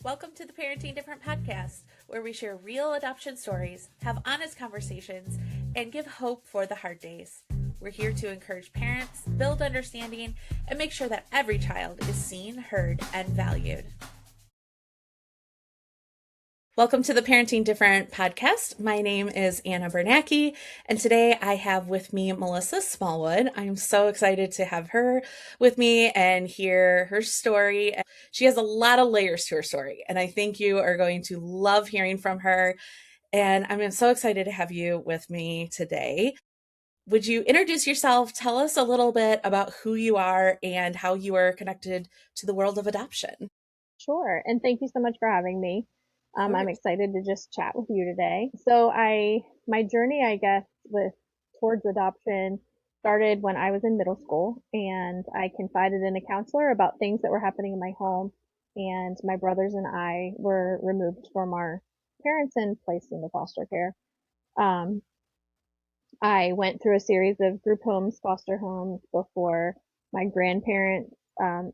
Welcome to the Parenting Different podcast, where we share real adoption stories, have honest conversations, and give hope for the hard days. We're here to encourage parents, build understanding, and make sure that every child is seen, heard, and valued. Welcome to the Parenting Different podcast. My name is Anna Bernacki, and today I have with me Melissa Smallwood. I'm so excited to have her with me and hear her story. She has a lot of layers to her story, and I think you are going to love hearing from her. And I'm so excited to have you with me today. Would you introduce yourself? Tell us a little bit about who you are and how you are connected to the world of adoption. Sure. And thank you so much for having me. I'm excited to just chat with you today. My journey, I guess, towards adoption started when I was in middle school, and I confided in a counselor about things that were happening in my home. And my brothers and I were removed from our parents and placed into foster care. Um, I went through a series of group homes, foster homes before my grandparents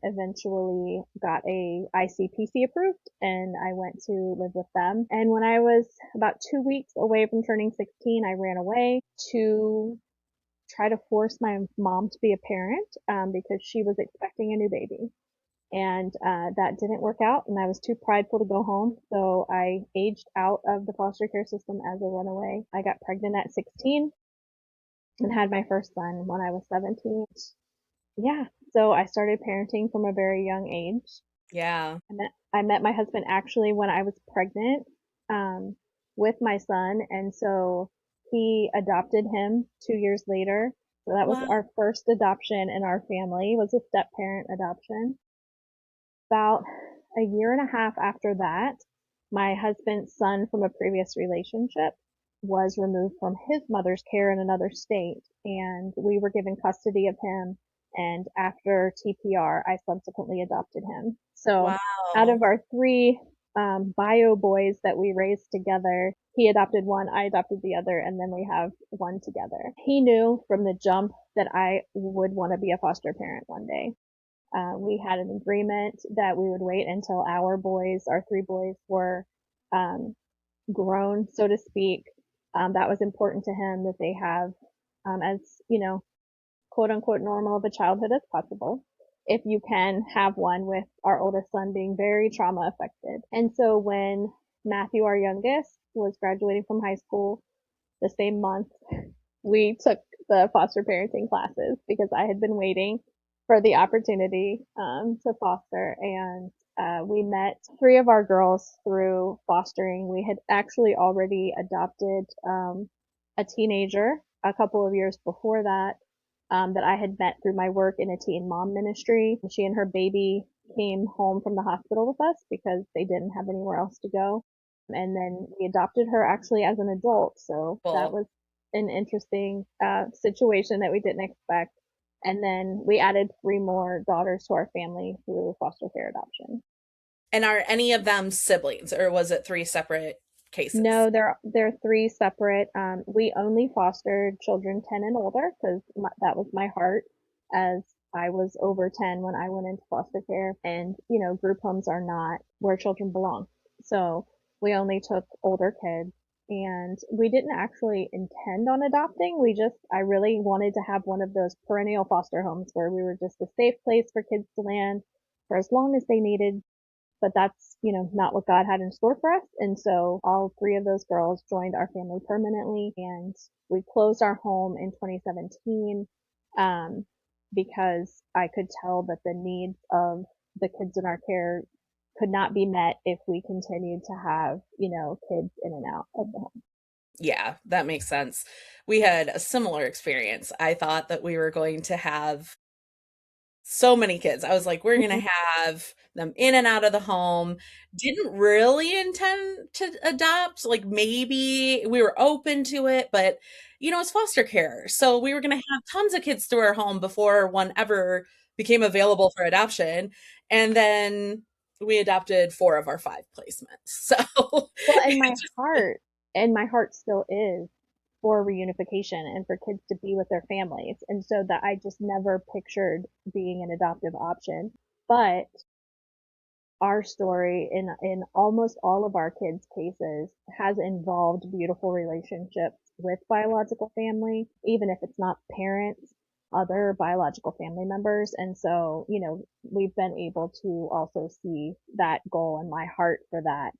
eventually got a ICPC approved, and I went to live with them. And when I was about 2 weeks away from turning 16, I ran away to try to force my mom to be a parent because she was expecting a new baby. And that didn't work out, and I was too prideful to go home, so I aged out of the foster care system as a runaway. I got pregnant at 16 and had my first son when I was 17. Yeah, so I started parenting from a very young age. Yeah. I met my husband actually when I was pregnant um, with my son, and so he adopted him 2 years later. So that was Wow. our first adoption in our family, was a step parent adoption. About a year and a half after that, my husband's son from a previous relationship was removed from his mother's care in another state, and we were given custody of him. And after TPR, I subsequently adopted him. So out Wow. of our three bio boys that we raised together, he adopted one, I adopted the other, and then we have one together. He knew from the jump that I would want to be a foster parent one day. We had an agreement that we would wait until our three boys were um, grown, so to speak. That was important to him, that they have as, quote unquote normal of a childhood as possible, if you can have one, with our oldest son being very trauma affected. And so when Matthew, our youngest, was graduating from high school the same month, we took the foster parenting classes because I had been waiting for the opportunity to foster. And we met three of our girls through fostering. We had actually already adopted a teenager a couple of years before that, that I had met through my work in a teen mom ministry. She and her baby came home from the hospital with us because they didn't have anywhere else to go. And then we adopted her actually as an adult. So that Cool. was an interesting situation that we didn't expect. And then we added three more daughters to our family through foster care adoption. And are any of them siblings, or was it three separate cases? No, they're three separate. We only fostered children 10 and older because that was my heart, as I was over 10 when I went into foster care. And, group homes are not where children belong. So we only took older kids, and we didn't actually intend on adopting. I really wanted to have one of those perennial foster homes where we were just a safe place for kids to land for as long as they needed, but that's, not what God had in store for us. And so all three of those girls joined our family permanently, and we closed our home in 2017, um, because I could tell that the needs of the kids in our care could not be met if we continued to have, kids in and out of the home. Yeah, that makes sense. We had a similar experience. I thought that we were going to have so many kids. I was like, we're going to have them in and out of the home. Didn't really intend to adopt. Like maybe we were open to it, but it's foster care. So we were going to have tons of kids through our home before one ever became available for adoption. And then we adopted four of our five placements. So Well, and it my just, heart, and my heart still is for reunification and for kids to be with their families. And so that I just never pictured being an adoptive option. But our story in almost all of our kids' cases has involved beautiful relationships with biological family, even if it's not parents, other biological family members. And so, we've been able to also see that goal in my heart for that,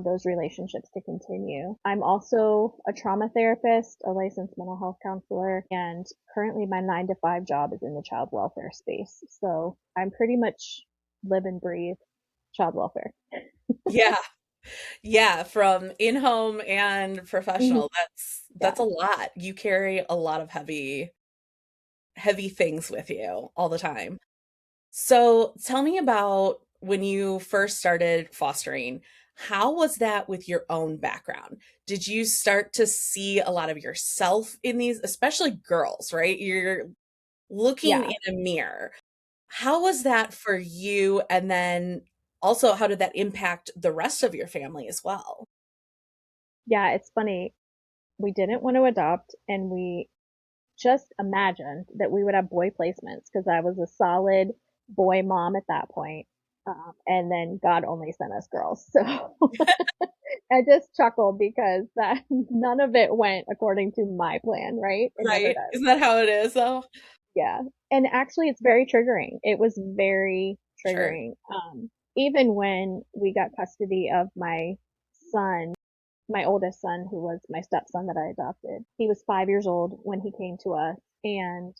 those relationships to continue. I'm also a trauma therapist, a licensed mental health counselor, and currently my 9 to 5 job is in the child welfare space. So I'm pretty much live and breathe child welfare. Yeah. Yeah, from in-home and Mhm. professional. That's Yeah. a lot. You carry a lot of heavy things with you all the time. So tell me about when you first started fostering. How was that with your own background? Did you start to see a lot of yourself in these, especially girls, right? You're looking Yeah. in a mirror. How was that for you? And then also, how did that impact the rest of your family as well? Yeah. It's funny. We didn't want to adopt, and we just imagined that we would have boy placements because I was a solid boy mom at that point. And then God only sent us girls. So I just chuckled because that none of it went according to my plan, right? It never Right? does. Isn't that how it is, though? Yeah. And actually, it's very triggering. It was very Sure. triggering. Even when we got custody of my son, my oldest son, who was my stepson that I adopted, he was 5 years old when he came to us. And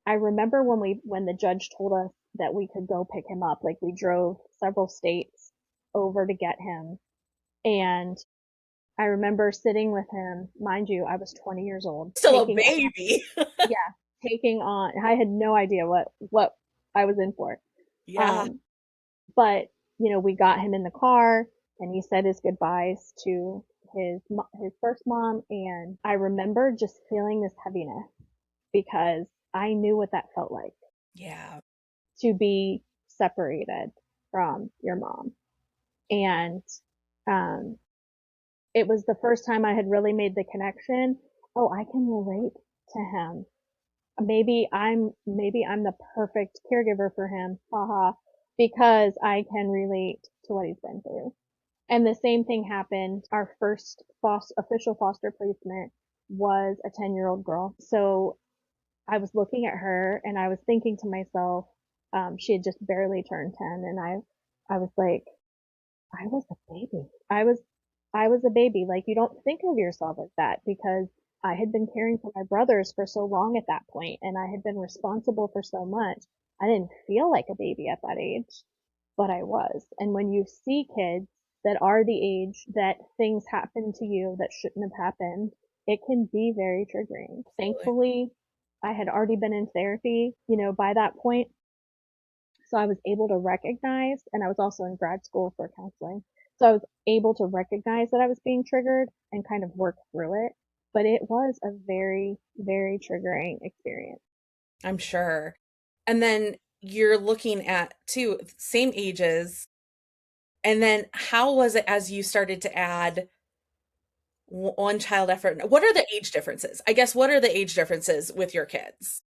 I remember when the judge told us that we could go pick him up, like we drove several states over to get him. And I remember sitting with him, mind you, I was 20 years old, Still a baby. yeah, taking on, I had no idea what I was in for. Yeah. Um, but, we got him in the car and he said his goodbyes to his first mom. And I remember just feeling this heaviness because I knew what that felt like Yeah. to be separated from your mom. And, um, it was the first time I had really made the connection. Oh, I can relate to him. Maybe I'm the perfect caregiver for him, haha, because I can relate to what he's been through. And the same thing happened. Our first official foster placement was a 10-year-old girl. So I was looking at her and I was thinking to myself, she had just barely turned 10, and I was like, I was a baby. I was a baby. Like, you don't think of yourself as that because I had been caring for my brothers for so long at that point and I had been responsible for so much. I didn't feel like a baby at that age, but I was. And when you see kids that are the age that things happen to you that shouldn't have happened, it can be very triggering. Absolutely. Thankfully, I had already been in therapy, by that point, so I was able to recognize, and I was also in grad school for counseling. So I was able to recognize that I was being triggered and kind of work through it. But it was a very, very triggering experience. I'm sure. And then you're looking at two same ages. And then how was it as you started to add one child effort? What are the age differences? I guess what are the age differences with your kids?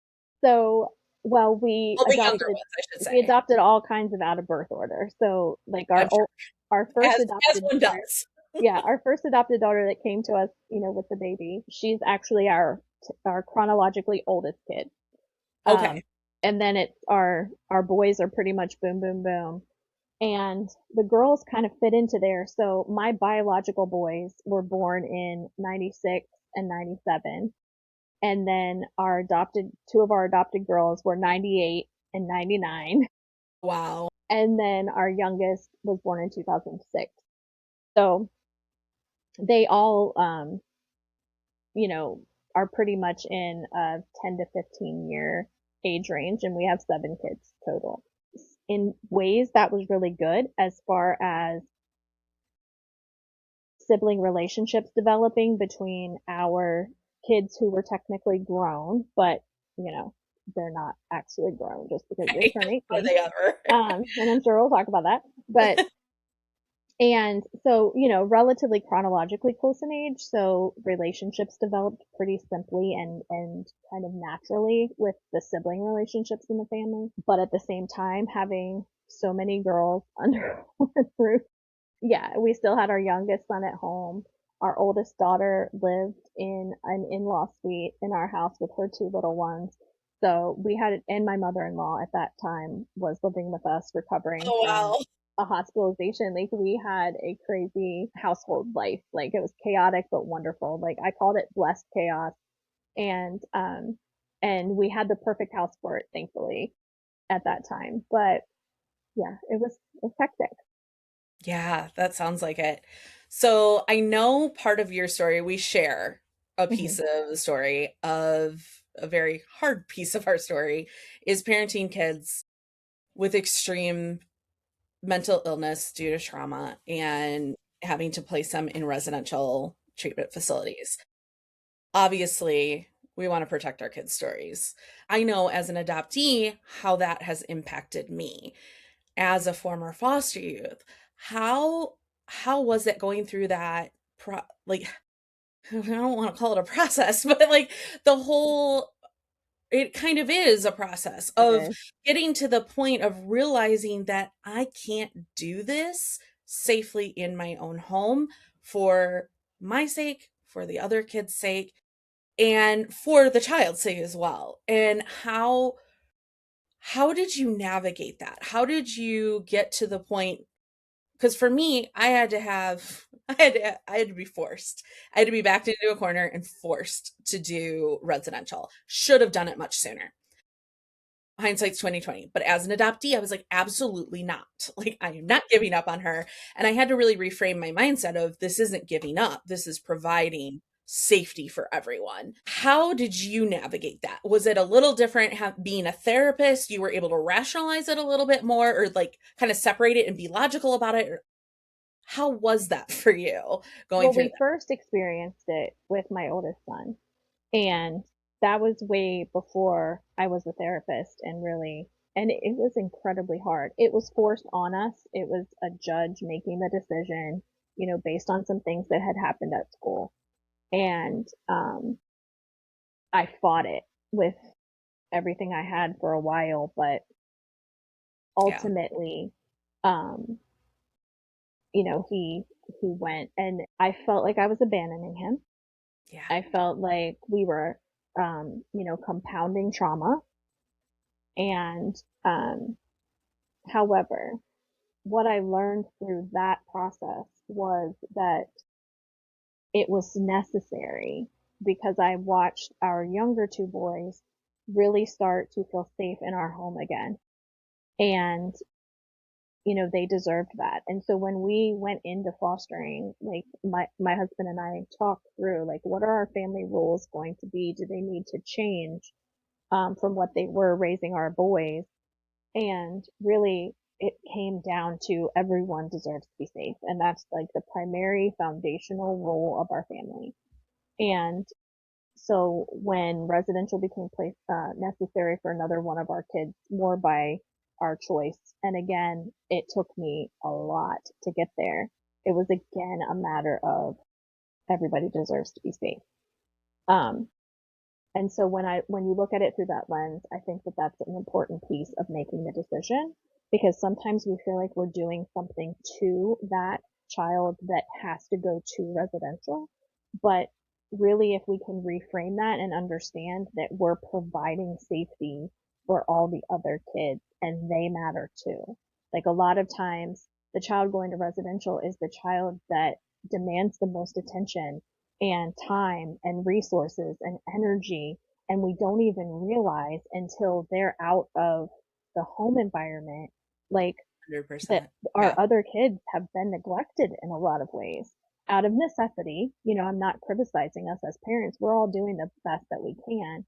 So, well, we Well, the younger adopted, ones, I should we say. adopted all kinds of out of birth order. So like I'm sure. our first As adopted one daughter, does. yeah, our first adopted daughter that came to us, with the baby, she's actually our chronologically oldest kid. Okay. Um, and then it's our boys are pretty much boom, boom, boom. And the girls kind of fit into there. So my biological boys were born in 96 and 97. And then two of our adopted girls were 98 and 99. Wow. And then our youngest was born in 2006. So they all, you know, are pretty much in a 10 to 15-year age range. And we have 7 kids total. In ways that was really good as far as sibling relationships developing between our kids who were technically grown, but you know, they're not actually grown just because they Okay. turn Are 18. they ever? And I'm sure we'll talk about that. But and so, relatively chronologically close in age, so relationships developed pretty simply and kind of naturally with the sibling relationships in the family. But at the same time, having so many girls under one roof. Yeah, we still had our youngest son at home. Our oldest daughter lived in an in-law suite in our house with her two little ones. So we had, and my mother-in-law at that time was living with us, recovering Oh, from wow. a hospitalization. Like we had a crazy household life. Like it was chaotic but wonderful. Like I called it blessed chaos. And we had the perfect house for it, thankfully, at that time. But yeah, it was hectic. Yeah, that sounds like it. So I know part of your story, we share a Hmm. piece of the story of a very hard piece of our story is parenting kids with extreme mental illness due to trauma and having to place them in residential treatment facilities. Obviously, we want to protect our kids' stories. I know as an adoptee how that has impacted me as a former foster youth. How how was it going through that like I don't want to call it a process, but like the whole it kind of is a process It of is. getting to the point of realizing that I can't do this safely in my own home for my sake, for the other kids' sake, and for the child's sake as well. And how did you navigate that? How did you get to the point because for me, I had to have I had to be forced. I had to be backed into a corner and forced to do residential. Should have done it much sooner. Hindsight's 2020. But as an adoptee, I was like, absolutely not. Like, I am not giving up on her. And I had to really reframe my mindset of this isn't giving up. This is providing safety for everyone. How did you navigate that? Was it a little different being a therapist? You were able to rationalize it a little bit more or like kind of separate it and be logical about it? Or how was that for you going Well, through we that? first experienced it with my oldest son, and that was way before I was a therapist and really, and it was incredibly hard. It was forced on us. It was a judge making the decision, based on some things that had happened at school. And I fought it with everything I had for a while, but Yeah. ultimately, um, he went, and I felt like I was abandoning him. Yeah. I felt like we were, compounding trauma. And, however, what I learned through that process was that it was necessary because I watched our younger two boys really start to feel safe in our home again. And, they deserved that. And so when we went into fostering, like my husband and I talked through, like, what are our family rules going to be? Do they need to change, from what they were raising our boys? And really, it came down to everyone deserves to be safe. And that's like the primary foundational role of our family. And so when residential became necessary for another one of our kids, more by our choice, and again, it took me a lot to get there. It was again a matter of everybody deserves to be safe. Um, and so when you look at it through that lens, I think that that's an important piece of making the decision because sometimes we feel like we're doing something to that child that has to go to residential. But really, if we can reframe that and understand that we're providing safety for all the other kids and they matter too. Like a lot of times the child going to residential is the child that demands the most attention and time and resources and energy. And we don't even realize until they're out of the home environment, like that 100%. our Yeah. other kids have been neglected in a lot of ways out of necessity. I'm not criticizing us as parents. We're all doing the best that we can,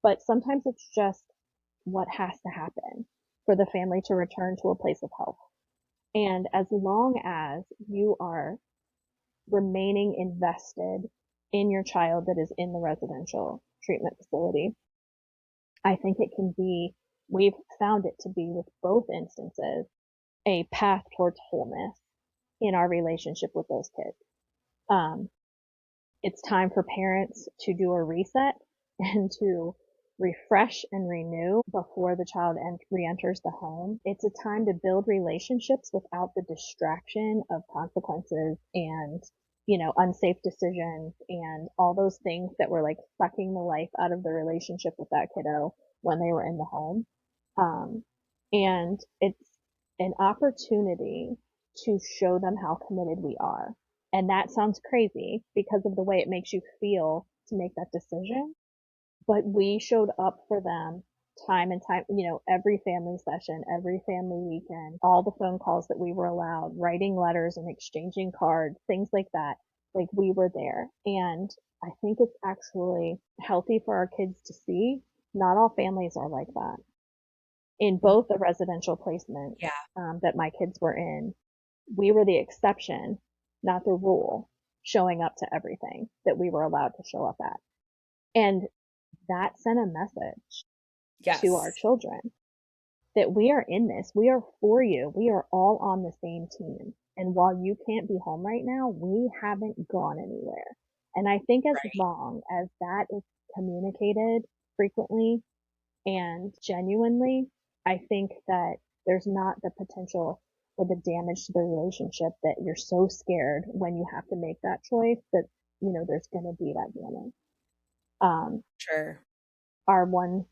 but sometimes it's just what has to happen for the family to return to a place of health. And as long as you are remaining invested in your child that is in the residential treatment facility, I think it can be, we've found it to be with both instances, a path towards wholeness in our relationship with those kids. Um, it's time for parents to do a reset and to refresh and renew before the child re-enters the home. It's a time to build relationships without the distraction of consequences and, unsafe decisions and all those things that were like sucking the life out of the relationship with that kiddo when they were in the home. Um, and it's an opportunity to show them how committed we are. And that sounds crazy because of the way it makes you feel to make that decision. But we showed up for them time and time, every family session, every family weekend, all the phone calls that we were allowed, writing letters and exchanging cards, things like that. Like we were there. And I think it's actually healthy for our kids to see. Not all families are like that. In both the residential placements Yeah, that my kids were in, we were the exception, not the rule, showing up to everything that we were allowed to show up at. And that sent a message to our yes, children that we are in this. We are for you. We are all on the same team. And while you can't be home right now, we haven't gone anywhere. And I think as right, long as that is communicated frequently and genuinely, I think that there's not the potential for the damage to the relationship that you're so scared when you have to make that choice that, there's going to be that damage. Um, sure. our one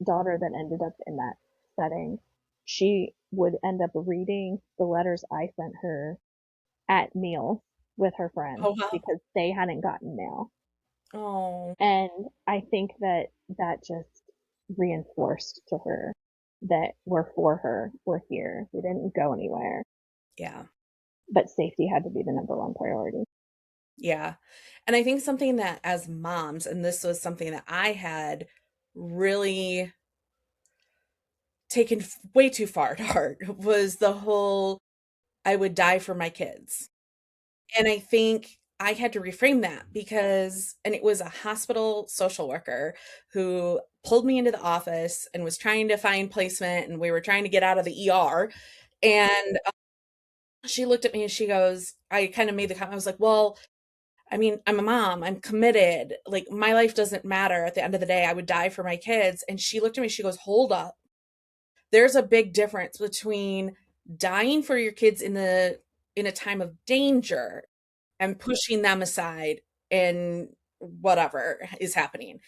daughter that ended up in that setting, she would end up reading the letters I sent her at meals with her friends Oh, wow. because they hadn't gotten mail. Oh, And I think that that just reinforced to her that we're for her, we're here, we didn't go anywhere, yeah, but safety had to be the number one priority. yeah. And I think something that as moms, and this was something that I had really taken way too far to heart, was the whole I would die for my kids. And I think I had to reframe that because and it was a hospital social worker who pulled me into the office and was trying to find placement, and we were trying to get out of the ER. And she looked at me and she goes, I kind of made the comment, I was like, well, I mean, I'm a mom, I'm committed. Like, my life doesn't matter. At the end of the day, I would die for my kids. And she looked at me, she goes, hold up. There's a big difference between dying for your kids in a time of danger and pushing them aside and whatever is happening.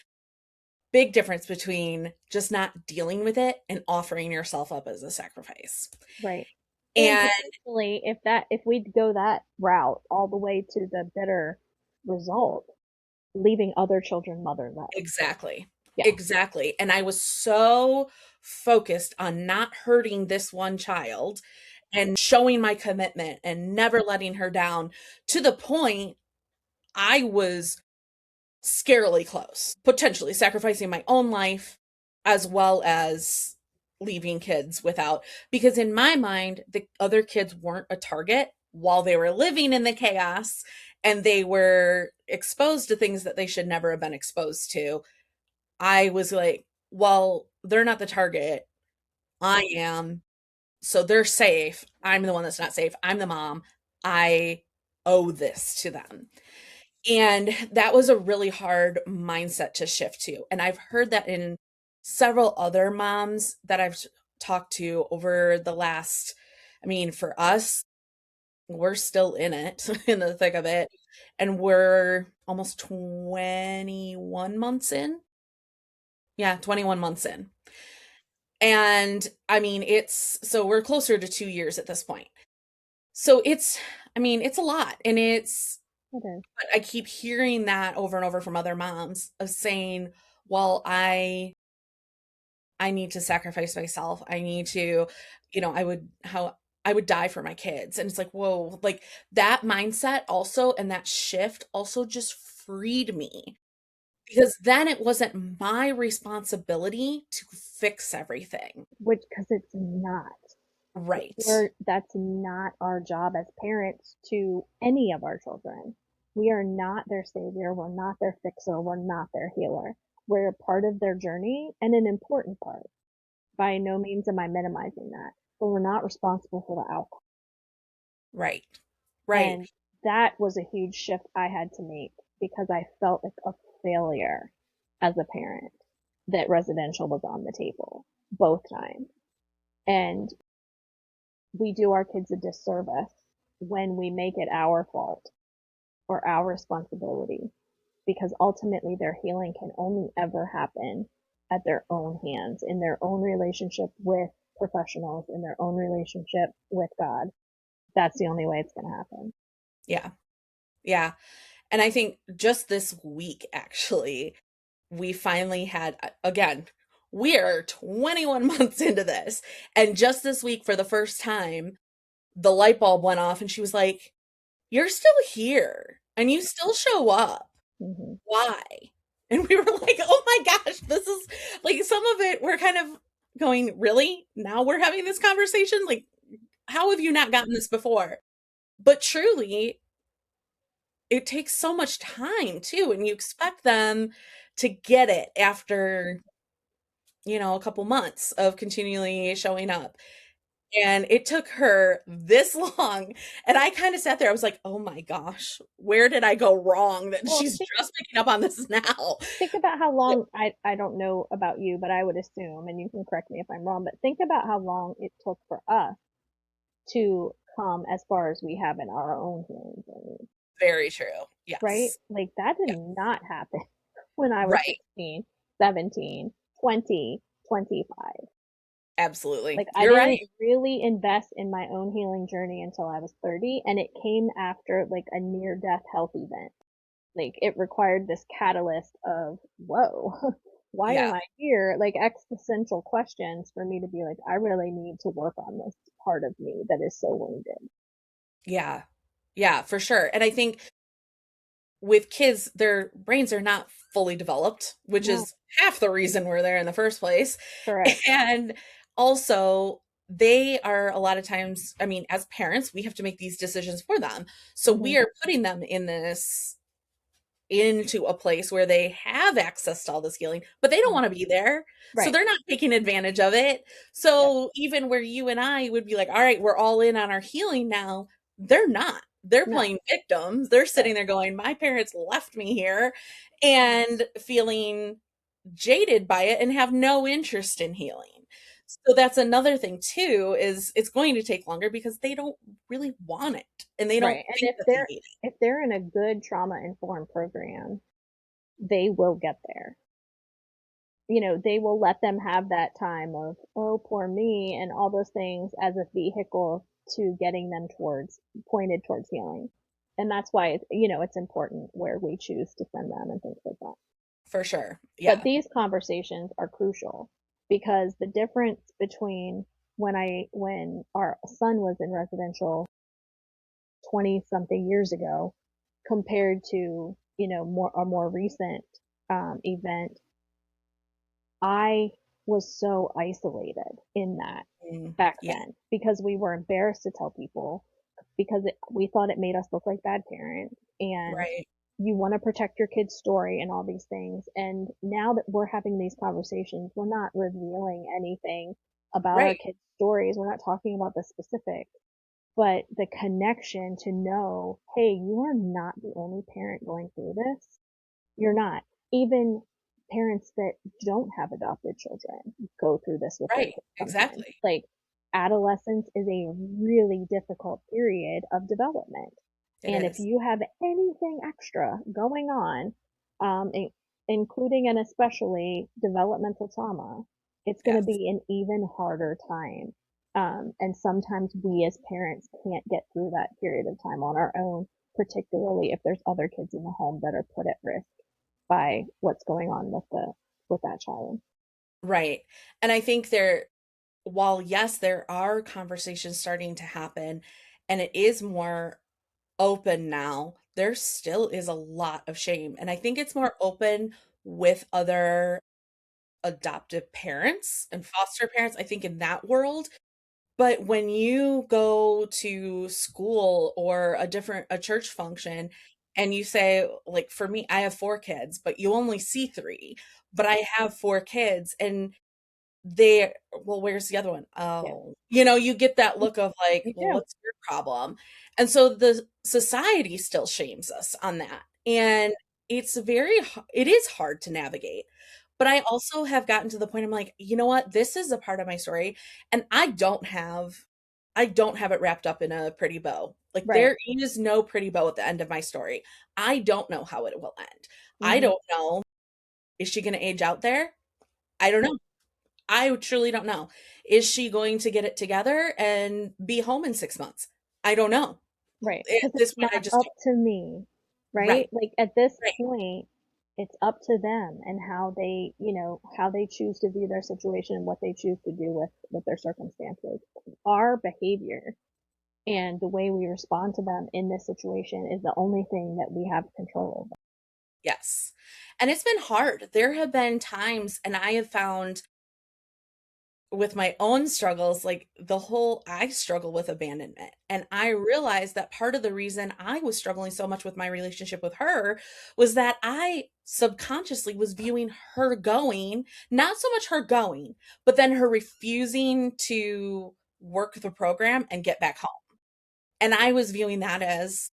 Big difference between just not dealing with it and offering yourself up as a sacrifice. Right. And And potentially, if we'd go that route all the way to the bitter result, leaving other children motherless. exactly. Yeah. Exactly. And I was so focused on not hurting this one child and showing my commitment and never letting her down to the point I was scarily close, potentially sacrificing my own life as well as leaving kids without, because in my mind, the other kids weren't a target while they were living in the chaos and they were exposed to things that they should never have been exposed to. I was like, well, they're not the target. I am. So they're safe. I'm the one that's not safe. I'm the mom. I owe this to them. And that was a really hard mindset to shift to. And I've heard that in several other moms that I've talked to over the last, I mean, for us, we're still in it, in the thick of it. And we're almost 21 months in. Yeah, 21 months in. And I mean, it's so we're closer to 2 years at this point. So it's, I mean, it's a lot. And it's, It is. but I keep hearing that over and over from other moms of saying, well, I need to sacrifice myself. I need to, I would die for my kids. And it's like, whoa, like that mindset also and that shift also just freed me because then it wasn't my responsibility to fix everything. Which, because it's not. Right. That's not our job as parents to any of our children. We are not their savior. We're not their fixer. We're not their healer. We're a part of their journey and an important part. By no means am I minimizing that, but we're not responsible for the outcome. Right. Right. And that was a huge shift I had to make because I felt like a failure as a parent. that residential was on the table both times. And we do our kids a disservice when we make it our fault or our responsibility, because ultimately their healing can only ever happen at their own hands, in their own relationship with professionals, in their own relationship with God. That's the only way it's going to happen. Yeah. Yeah. And I think just this week, actually, we finally had, again, we're 21 months into this. And just this week, for the first time, the light bulb went off and she was like, "You're still here and you still show up. Mm-hmm. Why?" And we were like, "Oh my gosh, this is like some of it." We're kind of going, "Really? Now we're having this conversation? Like, how have you not gotten this before?" But truly, it takes so much time too, and you expect them to get it after, a couple months of continually showing up. And it took her this long, and I kinda sat there, I was like, "Oh my gosh, where did I go wrong that Well, she's just picking up on this now?" think about how long, I don't know about you, but I would assume, and you can correct me if I'm wrong, but think about how long it took for us to come as far as we have in our own healing journey, Very true. right? Yes. Like that did Yeah. not happen when I was Right. 16, 17, 20, 25. Absolutely. Like I You're right. didn't really invest in my own healing journey until I was 30, and it came after like a near death health event. Like it required this catalyst of, whoa, why am Yeah. I here? Like existential questions for me to be like, I really need to work on this part of me that is so wounded. Yeah. Yeah, for sure, and I think with kids, their brains are not fully developed, which No, is half the reason we're there in the first place. correct. And also, they are a lot of times, I mean, as parents, we have to make these decisions for them. So Hmm. we are putting them into a place where they have access to all this healing, but they don't want to be there. So Right. they're not taking advantage of it. Yep. So even where you and I would be like, all right, we're all in on our healing now, they're not. They're No. playing victims. They're Right. sitting there going, my parents left me here, and feeling jaded by it and have no interest in healing. So that's another thing too, is it's going to take longer because they don't really want it and they don't Right. And think that they need if they're in a good trauma informed program, they will get there. You know, they will let them have that time of, oh, poor me, and all those things as a vehicle to getting them pointed towards healing. And that's why, it's important where we choose to send them and things like that. it. For sure. But Yeah. these conversations are crucial because the difference between when our son was in residential 20 something years ago compared to, a more recent event, I was so isolated in that back Yeah. then because we were embarrassed to tell people because we thought it made us look like bad parents, and Right. you want to protect your kid's story and all these things. And now that we're having these conversations, we're not revealing anything about our Right. kids' stories. We're not talking about the specifics, but the connection to know, hey, you are not the only parent going through this. You're not. Even parents that don't have adopted children go through this with their Right. kids sometimes. Exactly. Like adolescence is a really difficult period of development. It And if is. you have anything extra going on, including and especially developmental trauma, it's going to Yes. be an even harder time. And sometimes we as parents can't get through that period of time on our own, particularly if there's other kids in the home that are put at risk by what's going on with that child. Right. And I think while yes, there are conversations starting to happen and it is more open now, there still is a lot of shame. And I think it's more open with other adoptive parents and foster parents, I think in that world. But when you go to school or a church function and you say, like for me, I have 4 kids, but you only see 3, but I have 4 kids, and they, well, where's the other one? Yeah, Oh, you get that look of like, me well, too. what's your problem? And so the society still shames us on that. And it is hard to navigate. But I also have gotten to the point I'm like, you know what? This is a part of my story, and I don't have it wrapped up in a pretty bow. Like Right. there is no pretty bow at the end of my story. I don't know how it will end. I Mhm. don't know. Is she going to age out there? I don't know. I truly don't know. Is she going to get it together and be home in 6 months? I don't know. Right. At Because this it's point, I not just up don't. to me, right? Right, Like at this right. point, it's up to them and how they, how they choose to view their situation and what they choose to do with their circumstances. Our behavior and the way we respond to them in this situation is the only thing that we have control over. Yes. And it's been hard. There have been times, and I have found with my own struggles, like I struggle with abandonment. And I realized that part of the reason I was struggling so much with my relationship with her was that I subconsciously was viewing her going, not so much her going, but then her refusing to work the program and get back home. And I was viewing that as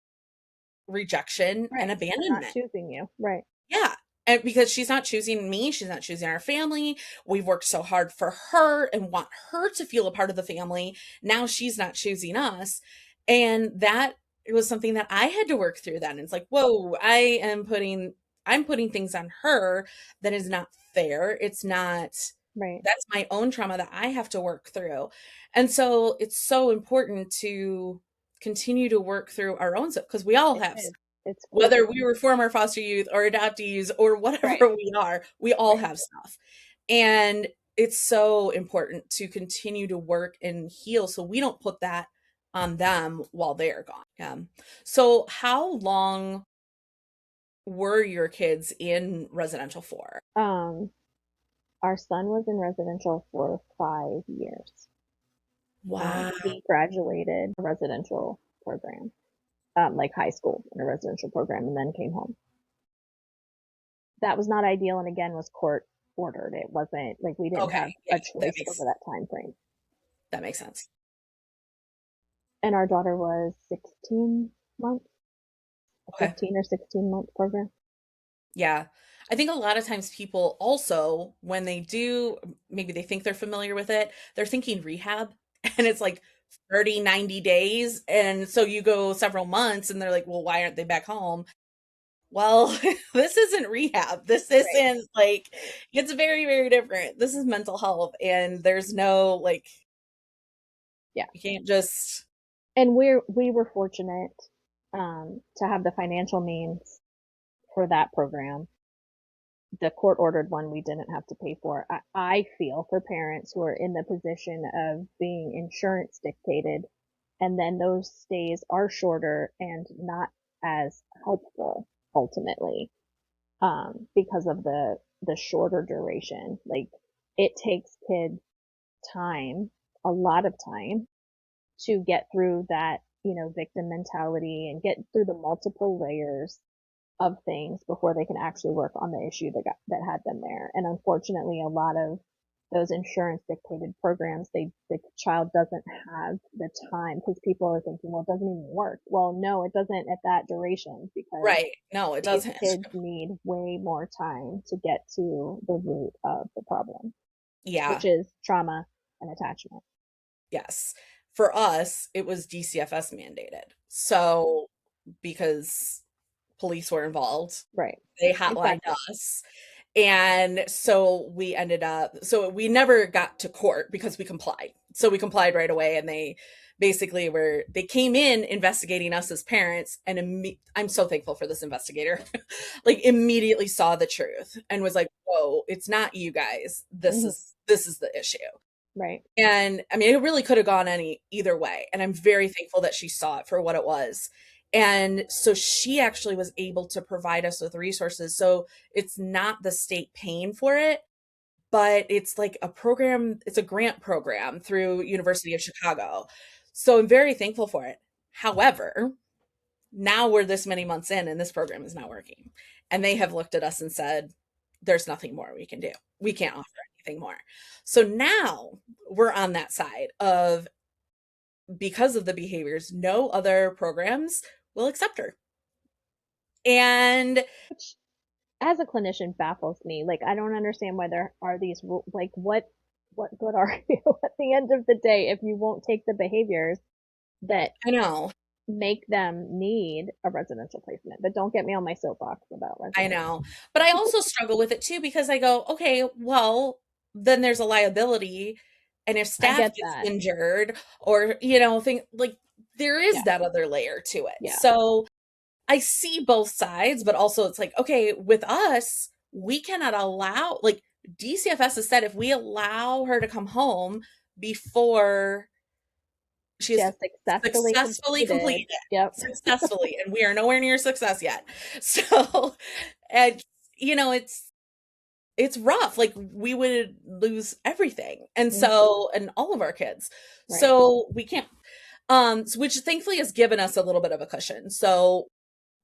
rejection and Right. Not abandonment. choosing you. Right. Yeah. And because she's not choosing me, she's not choosing our family. We've worked so hard for her and want her to feel a part of the family. Now she's not choosing us. And that it was something that I had to work through then. It's like, whoa, I'm putting things on her that is not fair. It's not Right. That's my own trauma that I have to work through. And so it's so important to continue to work through our own stuff because we all It have, is. It's whether critical. we were former foster youth or adoptees or Right. whatever we are, we all Right. have stuff. And it's so important to continue to work and heal so we don't put that on them while they're gone. So, how long were your kids in residential for? Um, our son was in residential for 5 years. Wow. He graduated a residential program, like high school in a residential program, and then came home. That was not ideal, and again was court ordered. It wasn't like we didn't Okay. have Yeah, a choice over that time frame. that makes sense. And our daughter was 16 months, a Okay. 15 or 16-month program. Yeah. I think a lot of times people also, when they do, maybe they think they're familiar with it, they're thinking rehab and it's like 30, 90 days. And so you go several months and they're like, well, why aren't they back home? Well, this isn't rehab. This Right. isn't like, Right. it's very, very different. This is mental health. And there's no, like, Yeah. you can't just, And we were fortunate to have the financial means for that program. The court ordered one we didn't have to pay for. I feel for parents who are in the position of being insurance dictated, and then those stays are shorter and not as helpful ultimately, because of the shorter duration. Like it takes kids time, a lot of time, to get through that, victim mentality and get through the multiple layers of things before they can actually work on the issue that had them there. And unfortunately, a lot of those insurance dictated programs, the child doesn't have the time because people are thinking, well, it doesn't even work. Well, no, it doesn't at that duration because right. No, it these doesn't. kids need way more time to get to the root of the problem, which Yeah. is trauma and attachment. Yes. For us, it was DCFS mandated. So, because police were involved, Right. they hotlined Exactly. us. And so we never got to court because we complied. So we complied right away. And they came in investigating us as parents. And I'm so thankful for this investigator, like immediately saw the truth and was like, whoa, it's not you guys. This Hmm. is, this is the issue. Right. And I mean, it really could have gone either way. And I'm very thankful that she saw it for what it was. And so she actually was able to provide us with resources. So it's not the state paying for it, but it's like a program, it's a grant program through University of Chicago. So I'm very thankful for it. However, now we're this many months in and this program is not working. And they have looked at us and said, there's nothing more we can do. We can't offer anything more. So now we're on that side of, because of the behaviors, no other programs will accept her. And as a clinician baffles me. Like, I don't understand why there are these like what good are you at the end of the day if you won't take the behaviors that I know. make them need a residential placement. But don't get me on my soapbox about I residential. know. But I also struggle with it too because I go, okay, well, then there's a liability. And if I staff get gets that. injured or, think like there is Yeah, that other layer to it. yeah. So I see both sides, but also it's like, okay, with us, we cannot allow, like DCFS has said, if we allow her to come home before she She has has successfully successfully completed. completed it, Yep. successfully, and we are nowhere near success yet. So, and it's rough. Like we would lose everything. And Mhm. so, and all of our kids. Right. So we can't, which thankfully has given us a little bit of a cushion. So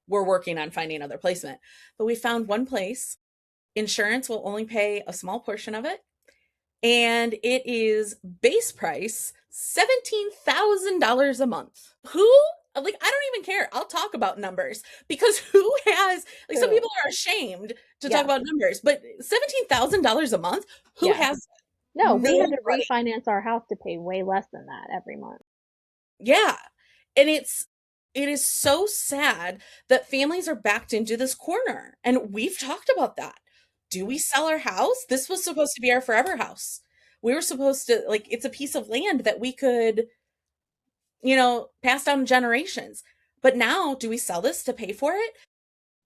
we're working on finding another placement, but we found one place. Insurance will only pay a small portion of it. And it is base price $17,000 a month. Who, like, I don't even care. I'll talk about numbers because who has, like, some True. people are ashamed to talk Yes. about numbers, but $17,000 a month, who Yes. has No, we had to nobody? refinance our house to pay way less than that every month. Yeah. And it is so sad that families are backed into this corner. And we've talked about that. Do we sell our house? This was supposed to be our forever house. We were supposed to, like, it's a piece of land that we could, pass down generations. But now, do we sell this to pay for it?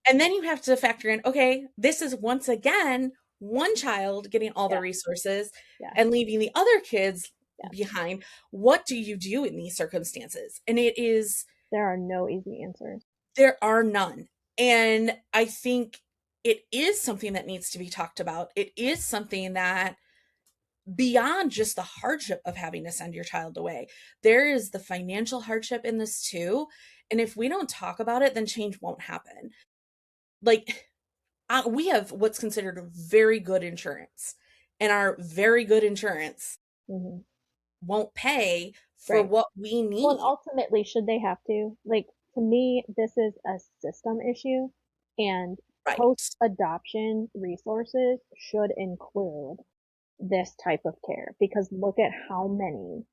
And then you have to factor in, okay, this is once again one child getting all the Yeah. resources Yeah. and leaving the other kids Yeah. behind. What do you do in these circumstances? And it is, There are no easy answers. there are none. And I think it is something that needs to be talked about. It is something that, beyond just the hardship of having to send your child away, there is the financial hardship in this too. And if we don't talk about it, then change won't happen. Like, we have what's considered very good insurance, and our very good insurance Hmm. won't pay for Right. what we Well, and need. ultimately, should they have to? Like, to me, this is a system issue, and Right. post-adoption resources should include this type of care because look at how many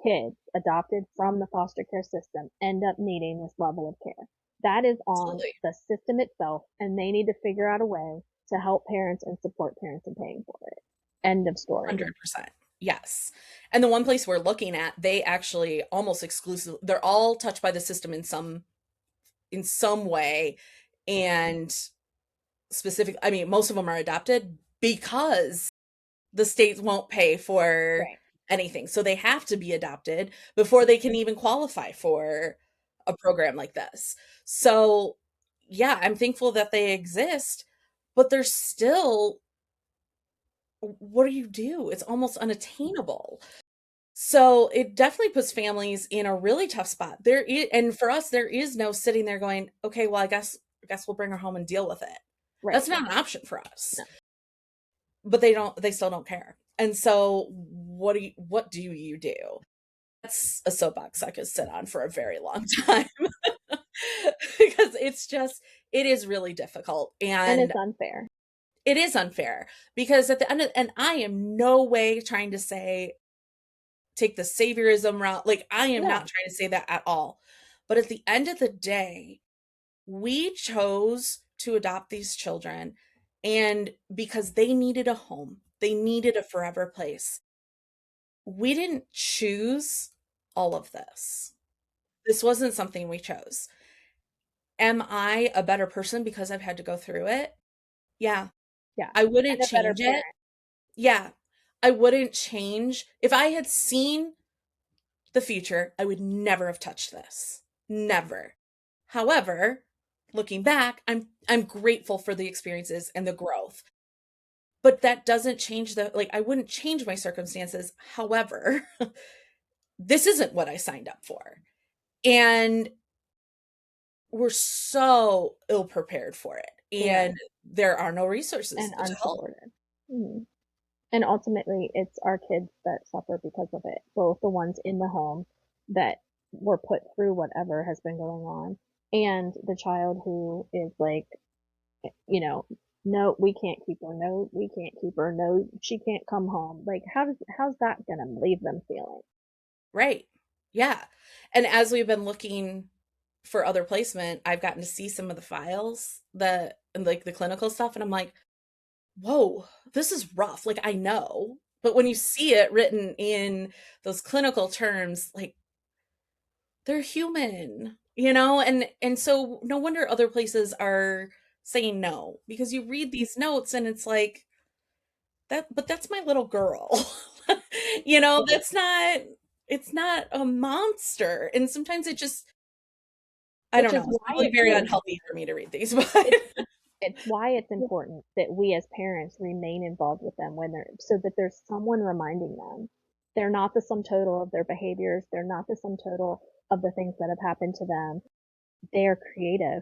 kids adopted from the foster care system end up needing this level of care. That is on Absolutely. the system itself, and they need to figure out a way to help parents and support parents in paying for it. End of story. 100%. Yes. And the one place we're looking at, they actually almost exclusively, they're all touched by the system in some way. And specific, I mean, most of them are adopted because the states won't pay for Right. anything. So they have to be adopted before they can even qualify for a program like this. So, yeah, I'm thankful that they exist, but there's still, what do you do? It's almost unattainable. So it definitely puts families in a really tough spot. And for us, there is no sitting there going, okay, well, I guess we'll bring her home and deal with it. Right. That's not an option for us. No. But they still don't care. And so what do you do? That's a soapbox I could sit on for a very long time because it is really difficult And and it's unfair. it is unfair because at the end of, and I am no way trying to say take the saviorism route. Like I am not No. trying to say that at all. But at the end of the day, we chose to adopt these children and because they needed a home, they needed a forever place. We didn't choose all of this. This wasn't something we chose. Am I a better person because I've had to go through it? Yeah. Yeah. I wouldn't And a better change it. parent. Yeah. I wouldn't change. If I had seen the future, I would never have touched this. Never. However, looking back, I'm grateful for the experiences and the growth. But that doesn't change I wouldn't change my circumstances. However, this isn't what I signed up for. And we're so ill prepared for it. We are. And there are no resources And to help. unsupported. Mhm. And ultimately, it's our kids that suffer because of it, both the ones in the home that were put through whatever has been going on, and the child who is like, you know, no, we can't keep her. No, we can't keep her. No, she can't come home. Like, how's that gonna leave them feeling? Right. Yeah. And as we've been looking for other placement, I've gotten to see some of the files that and like the clinical stuff, and I'm like, whoa, this is rough. Like I know, but when you see it written in those clinical terms, like they're human, and so no wonder other places are saying no because you read these notes and it's like that, but that's my little girl. That's not, it's not a monster. And sometimes it just, I Which don't is know, it's why probably it's very so unhealthy for me to read these, but it's why it's important that we as parents remain involved with them when they're so that there's someone reminding them they're not the sum total of their behaviors, they're not the sum total of the things that have happened to them. They're creative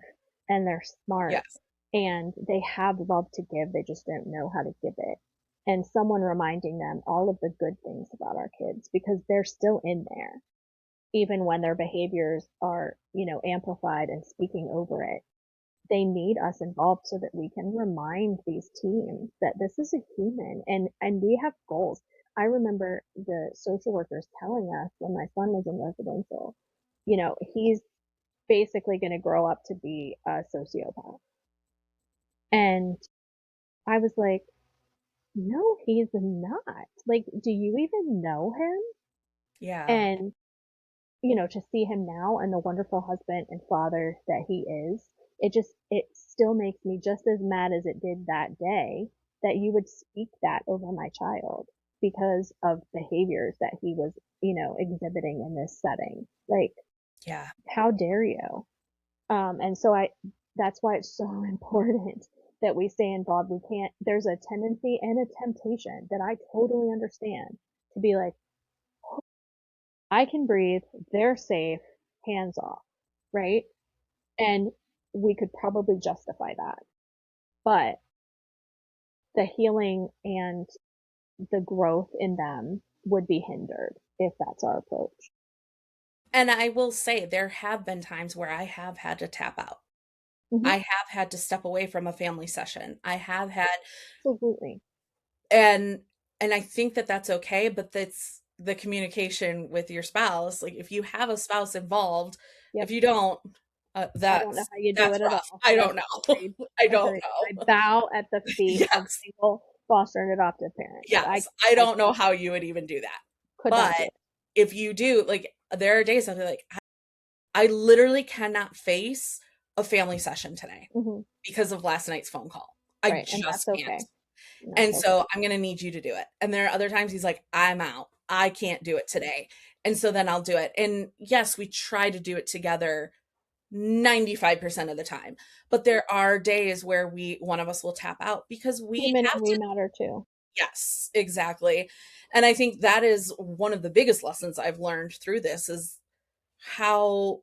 and they're smart yes, and they have love to give, they just don't know how to give it. And someone reminding them all of the good things about our kids because they're still in there even when their behaviors are, amplified and speaking over it. They need us involved so that we can remind these teens that this is a human and we have goals. I remember the social workers telling us when my son was in residential, he's basically going to grow up to be a sociopath. And I was like, no, he's not. Like, do you even know him? yeah, And to see him now and the wonderful husband and father that he is, it still makes me just as mad as it did that day that you would speak that over my child because of behaviors that he was, exhibiting in this setting. Like, yeah. how dare you? And so that's why it's so important that we stay involved. There's a tendency and a temptation that I totally understand to be like, I can breathe, they're safe, hands off, right? And we could probably justify that. But the healing and the growth in them would be hindered if that's our approach. And I will say there have been times where I have had to tap out. Hmm. I have had to step away from a family session. I have had, Absolutely. and I think that that's okay, but that's the communication with your spouse. Like if you have a spouse involved, Yep. if you don't, I don't know how you do that's it at rough. all. I Yep. don't know. Agreed. I don't Agreed. I know. bow at the feet of Yes. single foster and adoptive parents. Like Yes. I I don't know how you would even do that. could not do But if you do, like there are days I'll be like, I literally cannot face a family session today it. Hmm. because of last night's phone call. I Right. And just that's can't. okay. And that's And okay. so I'm going to need you to do it. And there are other times he's like, I'm out. I can't do it today. And so then I'll do it. And yes, we try to do it together 95% of the time. But there are days where one of us will tap out because we Human have and we to. matter too. Yes, exactly. And I think that is one of the biggest lessons I've learned through this is how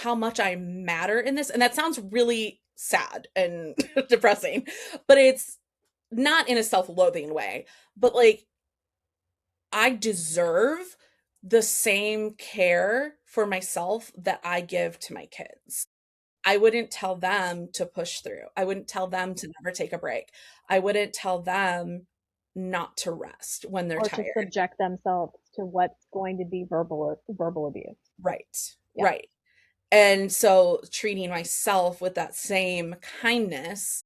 much I matter in this. And that sounds really sad and depressing, but it's not in a self-loathing way, but like I deserve the same care for myself that I give to my kids. I wouldn't tell them to push through. I wouldn't tell them to never take a break. I wouldn't tell them not to rest when they're Or to tired. subject themselves to what's going to be verbal abuse. Right. Yeah. Right. And so treating myself with that same kindness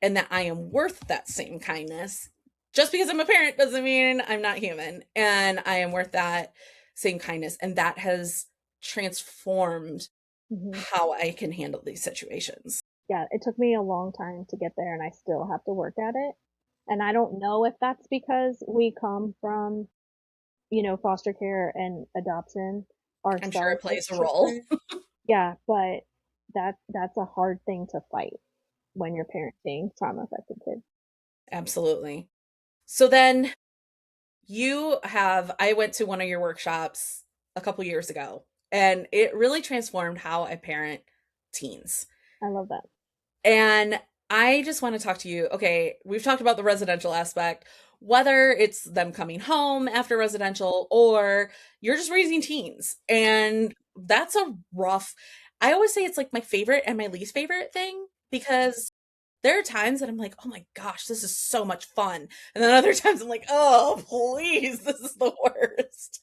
and that I am worth that same kindness. Just because I'm a parent doesn't mean I'm not human. And I am worth that same kindness. And that has transformed Hmm. how I can handle these situations. Yeah, it took me a long time to get there and I still have to work at it. And I don't know if that's because we come from, foster care and adoption I'm sure it ourselves as plays a role. children. Yeah, but that's a hard thing to fight when you're parenting trauma affected kids. Absolutely. So then I went to one of your workshops a couple years ago, and it really transformed how I parent teens. I love that. And I just want to talk to you. Okay, we've talked about the residential aspect, whether it's them coming home after residential or you're just raising teens. And that's a rough, I always say it's like my favorite and my least favorite thing because There are times that I'm like, "Oh my gosh, this is so much fun." And then other times I'm like, "Oh, please, this is the worst."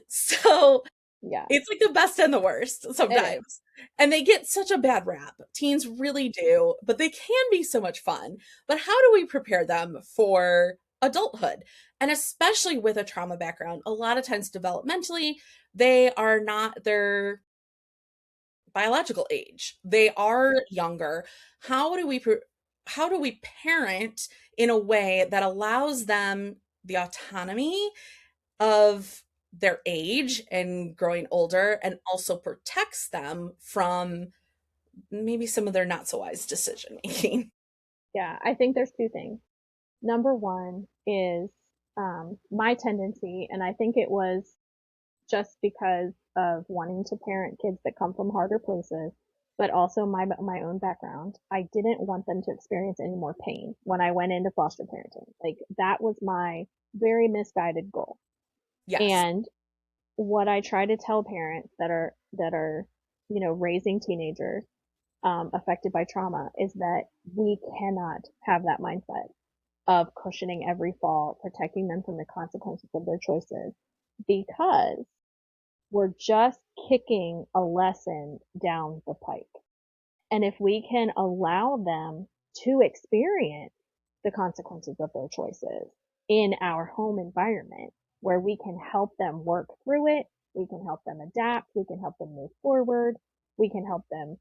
So, Yeah, it's like the best and the worst it is. sometimes. And they get such a bad rap. Teens really do, but they can be so much fun. But how do we prepare them for adulthood? And especially with a trauma background, a lot of times developmentally, they are not their biological age. They are younger. How do we how do we parent in a way that allows them the autonomy of their age and growing older and also protects them from maybe some of their not so wise decision making? Yeah, I think there's two things. Number one is my tendency, and I think it was just because of wanting to parent kids that come from harder places, but also my own background. I didn't want them to experience any more pain when I went into foster parenting. Like that was my very misguided goal. Yes. And what I try to tell parents that are raising teenagers affected by trauma is that we cannot have that mindset of cushioning every fall, protecting them from the consequences of their choices, because we're just kicking a lesson down the pike. And if we can allow them to experience the consequences of their choices in our home environment, where we can help them work through it, we can help them adapt, we can help them move forward, we can help them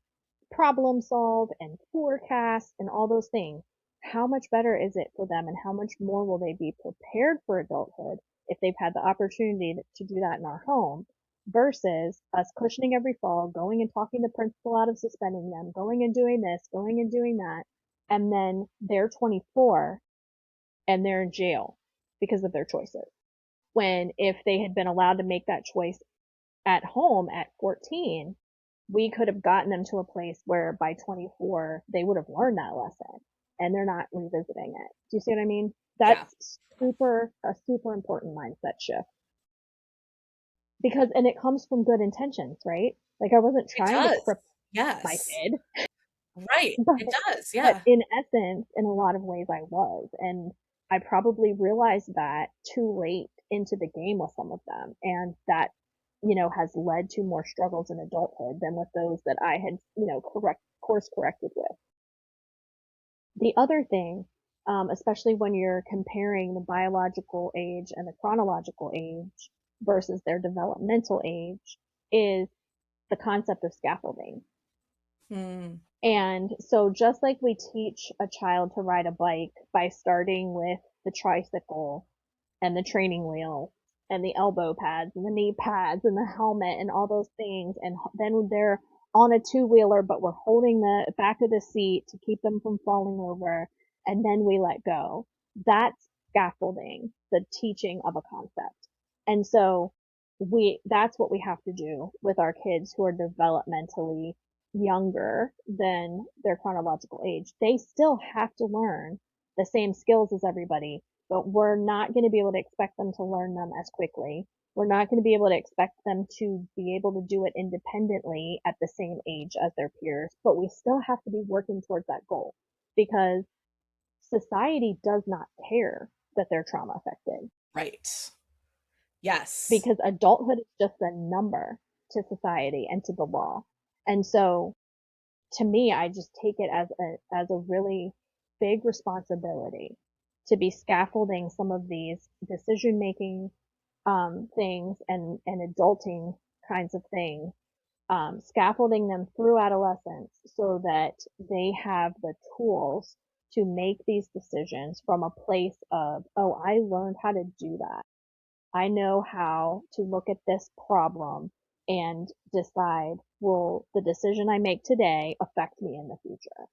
problem solve and forecast and all those things, how much better is it for them and how much more will they be prepared for adulthood if they've had the opportunity to do that in our home versus us cushioning every fall, going and talking the principal out of suspending them, going and doing this, going and doing that, and then they're 24 and they're in jail because of their choices. When if they had been allowed to make that choice at home at 14, we could have gotten them to a place where by 24 they would have learned that lesson and they're not revisiting it. Do you see what I mean? Yeah. That's a super important mindset shift because, and it comes from good intentions, right? Like I wasn't It trying to does. cripple my Yes. kid, Right. but, It does. but Yeah. in essence, in a lot of ways I was. And I probably realized that too late into the game with some of them. And that, has led to more struggles in adulthood than with those that I had, course corrected with. The other thing, especially when you're comparing the biological age and the chronological age versus their developmental age, is the concept of scaffolding. Hmm. And so just like we teach a child to ride a bike by starting with the tricycle and the training wheel and the elbow pads and the knee pads and the helmet and all those things. And then they're on a two wheeler, but we're holding the back of the seat to keep them from falling over. And then we let go. That's scaffolding, the teaching of a concept. And so that's what we have to do with our kids who are developmentally younger than their chronological age. They still have to learn the same skills as everybody, but we're not going to be able to expect them to learn them as quickly. We're not going to be able to expect them to be able to do it independently at the same age as their peers, but we still have to be working towards that goal because society does not care that they're trauma affected Right. Yes. because adulthood is just a number to society and to the law. And so to me, I just take it as a really big responsibility to be scaffolding some of these decision making things and adulting kinds of things, scaffolding them through adolescence so that they have the tools to make these decisions from a place of, oh, I learned how to do that. I know how to look at this problem and decide, will the decision I make today affect me in the future?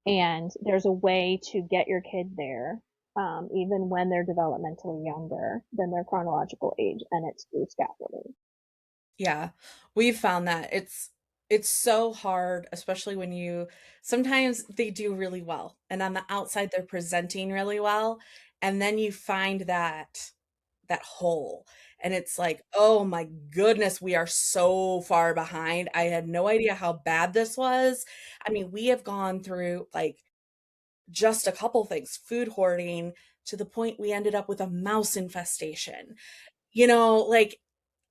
And there's a way to get your kid there, even when they're developmentally younger than their chronological age, and it's through scaffolding. Yeah. We've found that it's so hard, especially when you sometimes they do really well and on the outside they're presenting really well, and then you find that hole and it's like, "Oh my goodness, we are so far behind. I had no idea how bad this was." I mean, we have gone through like just a couple things, food hoarding to the point we ended up with a mouse infestation. Like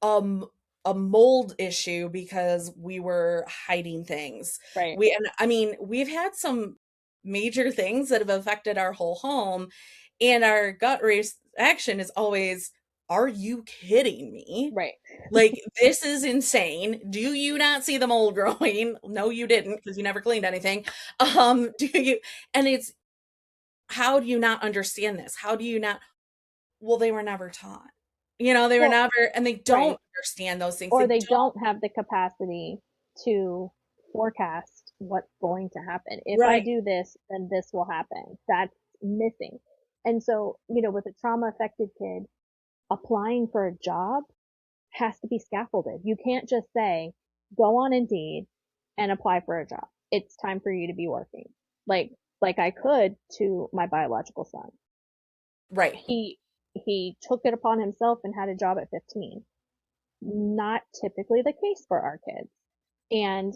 um a mold issue because we were hiding things. Right. And I mean, we've had some major things that have affected our whole home, and our gut reaction is always, are you kidding me? Right. Like, this is insane. Do you not see the mold growing? No, you didn't, because you never cleaned anything. Do you? And it's, how do you not understand this? How do you not? Well, they were never taught. They were Well, never, and they right. don't understand those things. Or They they don't. don't have the capacity to forecast what's going to happen. If I Right. do this, then this will happen. That's missing. And so, with a trauma affected kid, applying for a job has to be scaffolded. You can't just say, go on Indeed and apply for a job. It's time for you to be working. Like I could to my biological son. Right. He took it upon himself and had a job at 15. Not typically the case for our kids. And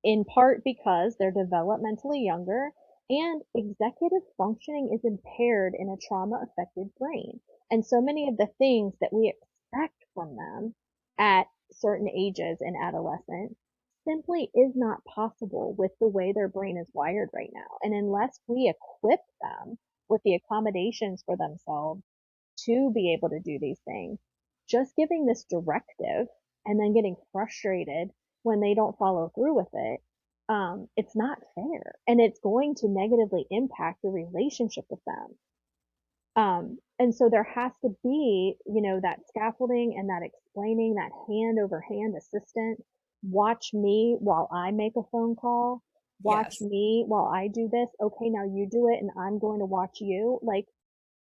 in part because they're developmentally younger and executive functioning is impaired in a trauma affected brain. And so many of the things that we expect from them at certain ages in adolescence simply is not possible with the way their brain is wired right now. And unless we equip them with the accommodations for themselves to be able to do these things, just giving this directive and then getting frustrated when they don't follow through with it, it's not fair. And it's going to negatively impact the relationship with them. And so there has to be, that scaffolding and that explaining, that hand over hand assistant. Watch me while I make a phone call. Watch Yes. me while I do this. Okay, now you do it and I'm going to watch you. Like,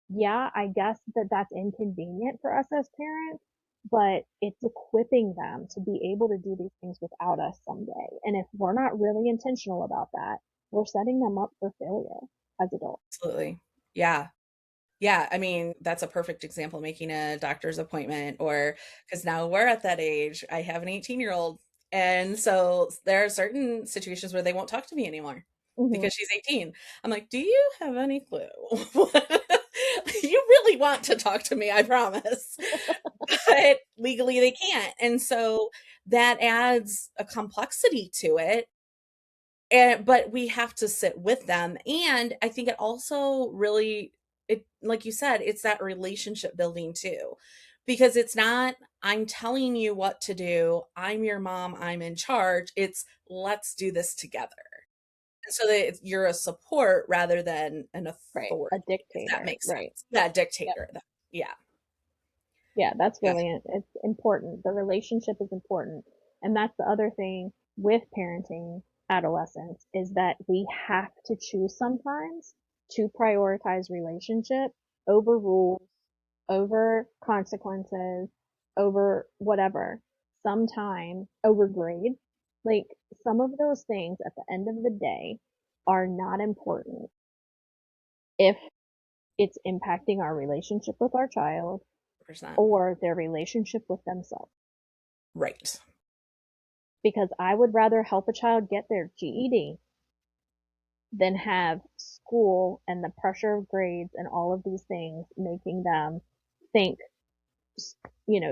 yeah, I guess that's inconvenient for us as parents, but it's equipping them to be able to do these things without us someday. And if we're not really intentional about that, we're setting them up for failure as adults. Absolutely. Yeah. Yeah, I mean, that's a perfect example, making a doctor's appointment, or because now we're at that age. I have an 18-year-old, and so there are certain situations where they won't talk to me anymore Hmm. because she's 18. I'm like, "Do you have any clue? You really want to talk to me, I promise." But legally they can't. And so that adds a complexity to it. But we have to sit with them, and I think it also really, it, like you said, it's that relationship building too, because it's not, I'm telling you what to do, I'm your mom, I'm in charge. It's, let's do this together. And so that you're a support rather than an Right. authority, A if that dictator. makes Right. sense. Yeah, Yep. dictator. Yeah. Yeah, that's Yeah. really, it's important. The relationship is important. And that's the other thing with parenting adolescents is that we have to choose sometimes to prioritize relationship over rules, over consequences, over whatever, sometime over grades. Like some of those things at the end of the day are not important if it's impacting our relationship with our child 100%. or their relationship with themselves. Right. Because I would rather help a child get their GED than have school and the pressure of grades and all of these things making them think,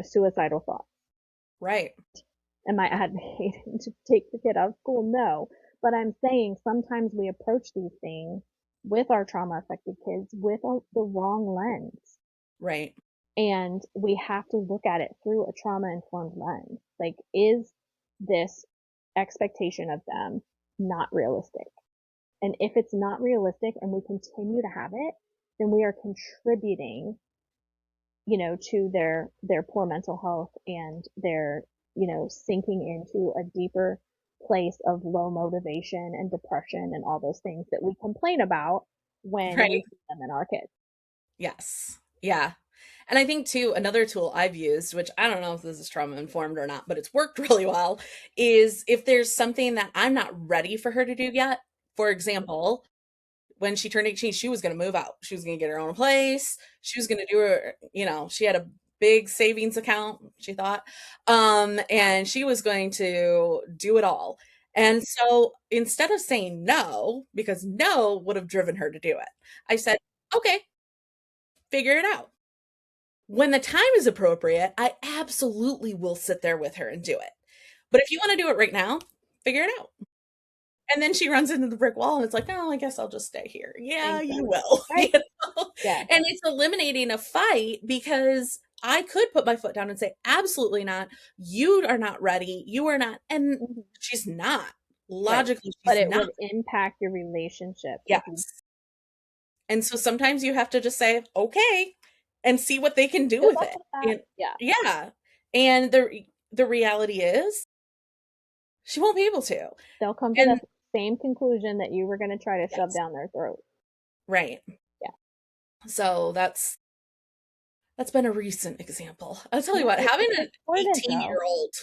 suicidal thoughts. Right. Am I advocating to take the kid out of school? No. But I'm saying sometimes we approach these things with our trauma affected kids with the wrong lens. Right. And we have to look at it through a trauma informed lens. Like, is this expectation of them not realistic? And if it's not realistic and we continue to have it, then we are contributing, to their poor mental health and their, sinking into a deeper place of low motivation and depression and all those things that we complain about when we Right. see them in our kids. Yes. Yeah. And I think too, another tool I've used, which I don't know if this is trauma informed or not, but it's worked really well, is if there's something that I'm not ready for her to do yet. For example, when she turned 18, she was going to move out. She was going to get her own place. She was going to do her, she had a big savings account, she thought. And she was going to do it all. And so instead of saying no, because no would have driven her to do it, I said, okay, figure it out. When the time is appropriate, I absolutely will sit there with her and do it. But if you want to do it right now, figure it out. And then she runs into the brick wall and it's like, oh, I guess I'll just stay here. Yeah, you Exactly. will. You Right. know? Yeah. And it's eliminating a fight because I could put my foot down and say, absolutely not. You are not ready. You are not. And Mhm. she's not. Right. Logically, But she's it not. would impact your relationship if you Yes. And so sometimes you have to just say, okay, and see what they can do good with luck it. with that. And Yeah. yeah. And the reality is she won't be able to. They'll come to the And same conclusion that you were going to try to shove yes, down their throat. right. Yeah. So that's been a recent example. I'll tell you Yeah. what, having It's an important though. 18-year-old,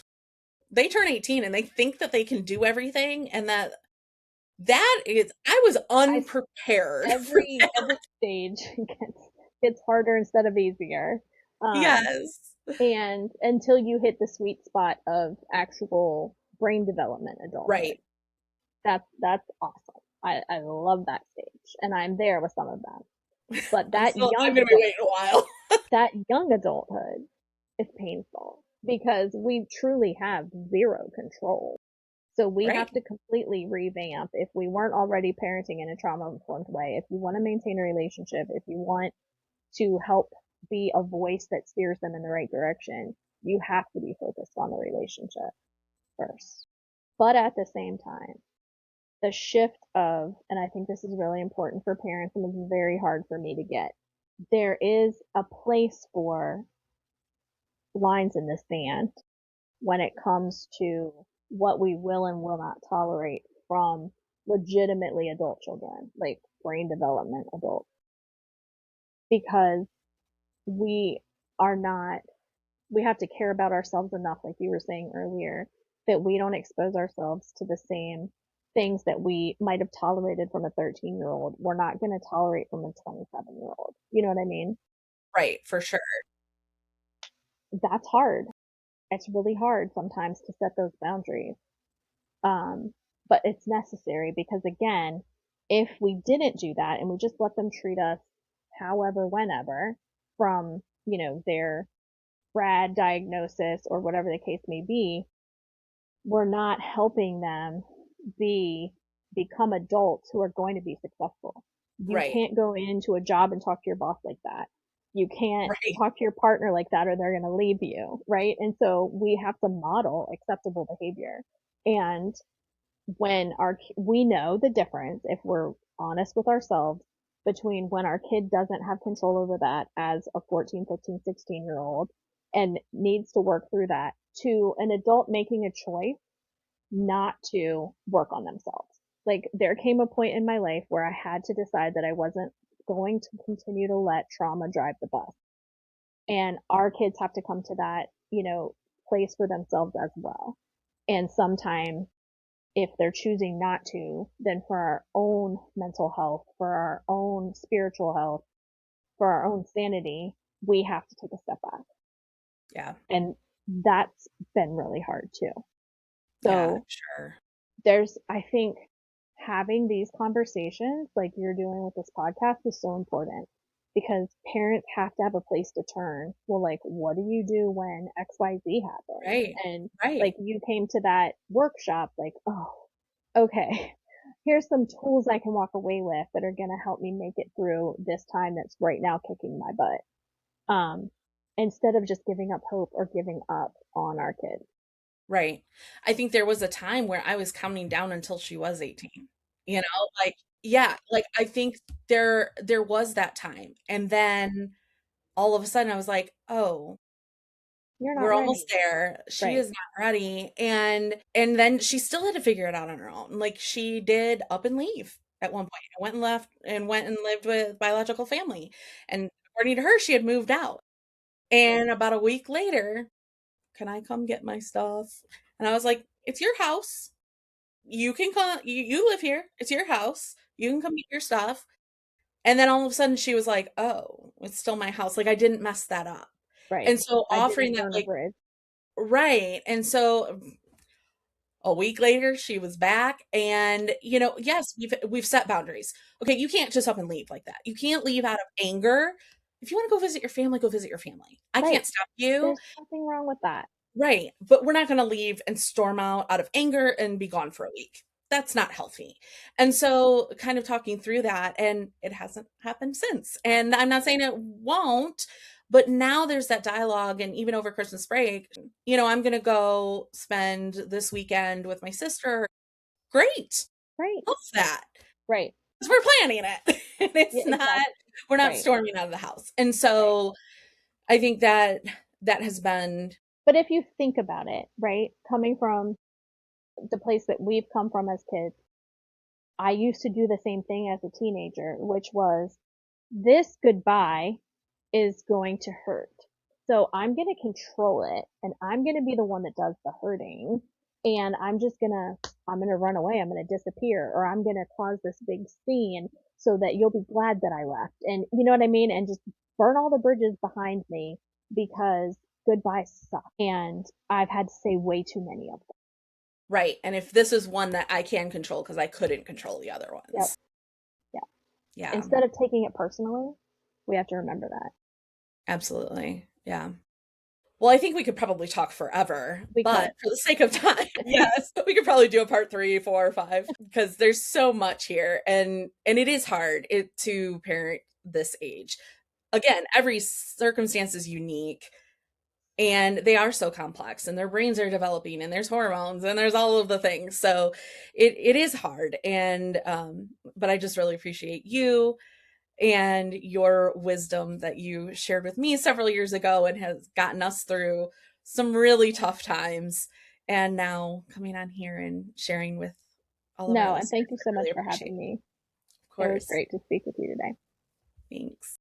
they turn 18 and they think that they can do everything and that is I was I unprepared for that. every stage gets harder instead of easier. Um, Yes. and until you hit the sweet spot of actual brain development adulthood. Right. That's awesome. I love that stage. And I'm there with some of them. But I'm gonna be waiting a while. that young adulthood is painful because we truly have zero control. So we Right. have to completely revamp if we weren't already parenting in a trauma informed way. If you want to maintain a relationship, if you want to help be a voice that steers them in the right direction, you have to be focused on the relationship first. But at the same time, the shift of, and I think this is really important for parents and it's very hard for me to get, there is a place for lines in the sand when it comes to what we will and will not tolerate from legitimately adult children, like brain development adults, because we are not, we have to care about ourselves enough, like you were saying earlier, that we don't expose ourselves to the same things that we might have tolerated from a 13-year-old. We're not going to tolerate from a 27-year-old. You know what I mean? Right, for sure. That's hard. It's really hard sometimes to set those boundaries. But it's necessary because again, if we didn't do that and we just let them treat us however, whenever from, their grad diagnosis or whatever the case may be, we're not helping them be become adults who are going to be successful. You Right. can't go into a job and talk to your boss like that. You can't Right. talk to your partner like that or they're going to leave you, right? And so we have to model acceptable behavior. And when we know the difference if we're honest with ourselves between when our kid doesn't have control over that as a 14, 15, 16-year old and needs to work through that to an adult making a choice not to work on themselves. Like there came a point in my life where I had to decide that I wasn't going to continue to let trauma drive the bus. And our kids have to come to that, place for themselves as well. And sometimes if they're choosing not to, then for our own mental health, for our own spiritual health, for our own sanity, we have to take a step back. Yeah. And that's been really hard too. Yeah, So sure. I think having these conversations like you're doing with this podcast is so important because parents have to have a place to turn. Well, like, what do you do when XYZ happens? Right. And like Right. you came to that workshop, like, oh, okay, here's some tools I can walk away with that are going to help me make it through this time that's right now kicking my butt. Instead of just giving up hope or giving up on our kids. Right. I think there was a time where I was counting down until she was 18. You know, like yeah, like I think there was that time. And then all of a sudden I was like, "Oh, You're not we're almost ready. there. She Right. is not ready." And then she still had to figure it out on her own. Like she did up and leave at one point. I went and left and went and lived with biological family. And according to her, she had moved out. And about a week later, "Can I come get my stuff?" And I was like, "It's your house. You can come, you live here. It's your house. You can come get your stuff." And then all of a sudden she was like, "Oh, it's still my house." Like I didn't mess that up. Right. And so I offering didn't that burn a like bridge. right. And so A week later, she was back, and yes, we've set boundaries. Okay, you can't just up and leave like that. You can't leave out of anger. If you want to go visit your family, go visit your family. I Right. can't stop you. There's nothing wrong with that. Right. But we're not going to leave and storm out of anger and be gone for a week. That's not healthy. And so, kind of talking through that, and it hasn't happened since. And I'm not saying it won't, but now there's that dialogue. And even over Christmas break, I'm going to go spend this weekend with my sister. Great. Right. Love that. Right. 'Cause we're planning it. And Yeah, it's not, exactly. we're not Right. storming out of the house. And Right. so I think that that has been But if you think about it, right, coming from the place that we've come from as kids, I used to do the same thing as a teenager, which was this goodbye is going to hurt. So I'm going to control it and I'm going to be the one that does the hurting. And I'm going to run away. I'm going to disappear or I'm going to cause this big scene so that you'll be glad that I left. And you know what I mean? And just burn all the bridges behind me because goodbyes suck. And I've had to say way too many of them. right. And if this is one that I can control because I couldn't control the other Yep. ones. Yeah. Yeah, Instead of taking it personally, we have to remember that. absolutely. Yeah. Well, I think we could probably talk forever, We but could. for the sake of time, yes, we could probably do a part 3, 4, or 5 because there's so much here, and it is hard to parent this age. Again, every circumstance is unique, and they are so complex, and their brains are developing, and there's hormones, and there's all of the things. So it is hard, and but I just really appreciate you and your wisdom that you shared with me several years ago and has gotten us through some really tough times. And now coming on here and sharing with all of our No, and listeners, thank you so I much really for appreciate having me. it. Of It was course. great to speak with you today. Thanks.